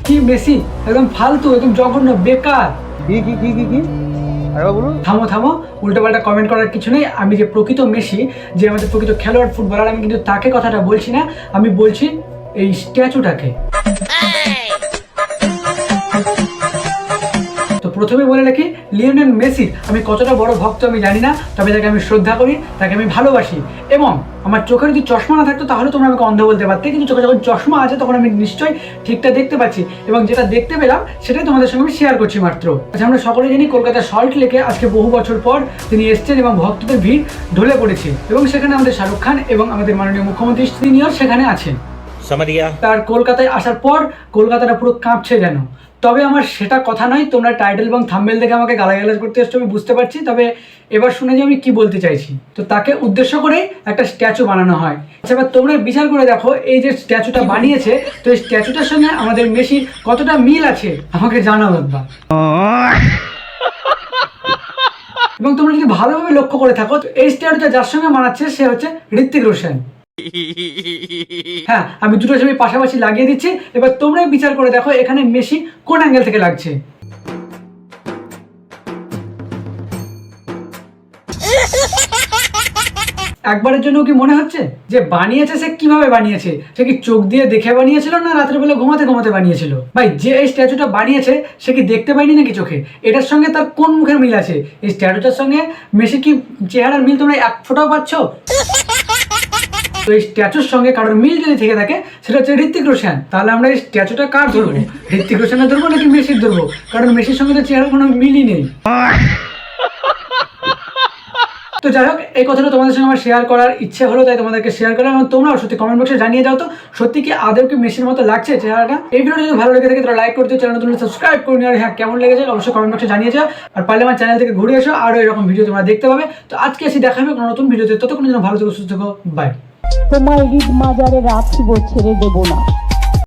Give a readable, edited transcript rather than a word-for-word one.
কি মেসি একদম ফালতু, একদম জঘন্য, বেকার। কি কি কি কি কি আরে বলুন। থামো, উল্টোপাল্টা কমেন্ট করার কিছু নেই। আমি যে প্রকৃত মেসি, যে আমাদের প্রকৃত খেলোয়াড় ফুটবলার, আমি কিন্তু তাকে কথাটা বলছি না, আমি বলছি এই স্ট্যাচুটাকে। তো প্রথমে বলে রাখি, লিওনেল মেসির আমি কতটা বড় ভক্ত আমি জানি না, তবে তাকে আমি শ্রদ্ধা করি, তাকে আমি ভালোবাসি। এবং আমার চোখে যদি চশমা না থাকতো তাহলে তোমরা আমাকে অন্ধ বলতে পারতে, কিন্তু চোখে যখন চশমা আছে তখন আমি নিশ্চয়ই ঠিকটা দেখতে পাচ্ছি, এবং যেটা দেখতে পেলাম সেটাই তোমাদের সঙ্গে আমি শেয়ার করছি মাত্র। আচ্ছা, আমরা সকলে জানি কলকাতার সল্ট লেকে আজকে বহু বছর পর তিনি এসছেন এবং ভক্তদের ভিড় ঢলে পড়েছে, এবং সেখানে আমাদের শাহরুখ খান এবং আমাদের মাননীয় মুখ্যমন্ত্রী তিনিও সেখানে আছেন। তার কলকাতায় আসার পর কলকাতাটা পুরো কাঁপছে যেন। তবে আমার সেটা কথা নয়, তোমরা টাইটেল এবং থাম্বনেল দেখে আমাকে গালাগালাজ করতে এসছো আমি বুঝতে পারছি, তবে এবার শুনে যে আমি কি বলতে চাইছি। তো তাকে উদ্দেশ্য করে একটা স্ট্যাচু বানানো হয়। আচ্ছা, এবার তোমরা বিচার করে দেখো, এই যে স্ট্যাচুটা বানিয়েছে, তো এই স্ট্যাচুটার সঙ্গে আমাদের মেসির কতটা মিল আছে আমাকে জানাও একবার। এবং তোমরা যদি ভালোভাবে লক্ষ্য করে থাকো, তো এই স্ট্যাচুটা যার সঙ্গে মানাচ্ছে সে হচ্ছে ঋত্বিক রোশন। হ্যাঁ, আমি দুটো ছবি পাশাপাশি লাগিয়ে দিচ্ছি, এবার তোমরাই বিচার করে দেখো এখানে মেসি কোন অ্যাঙ্গেল থেকে লাগছে। একবারের জন্য কি মনে হচ্ছে যে বানিয়েছে সে কিভাবে বানিয়েছে? সে কি চোখ দিয়ে দেখে বানিয়েছিল না রাত্রে বেলা ঘুমাতে ঘুমাতে বানিয়েছিল? ভাই, যে এই স্ট্যাচুটা বানিয়েছে সে কি দেখতে পায়নি নাকি চোখে? এটার সঙ্গে তার কোন মুখের মিল আছে? এই স্ট্যাচুটার সঙ্গে মেসি কি চেহারার মিল তোমরা এক ফোঁটাও পাচ্ছ? তো এই স্ট্যাচুর সঙ্গে কারোর মিল যদি থেকে থাকে সেটা হচ্ছে ঋত্বিক রোশন। তাহলে আমরা এই স্ট্যাচুটা কার ধরবো? ঋত্বিক রোশনের ধরবো নাকি মেসির ধরবো? কারণ মেসির সঙ্গে তো চেহারার কোনো মিলই নেই। তো যাই হোক, এই কথাটা তোমাদের সঙ্গে আমার শেয়ার করার ইচ্ছে হলো, তাই তোমাদেরকে শেয়ার করলাম। এবং তোমরাও সত্যি কমেন্ট বক্সে জানিয়ে দাও তো সত্যি কি আদৌ কি মেসির মতো লাগছে চেহারাটা। এই ভিডিওটা যদি ভালো লেগে থাকে তাহলে লাইক করে দিও, চ্যানেল নতুন সাবস্ক্রাইব করে নিও, আর হ্যাঁ কেমন লেগেছে অবশ্যই কমেন্ট বক্সে জানিয়ে যাও। আর পারলে আমার চ্যানেল থেকে ঘুরে এসো, আরও এরকম ভিডিও তোমরা দেখতে পাবে। তো আজকে এসে দেখা হবে কোনো নতুন ভিডিওতে, ততক্ষণ যেন ভালো থেকো, সুস্থ থেকো, বাই। তোমায় ঈদ মাজারে রাখিব, ছেড়ে দেব না।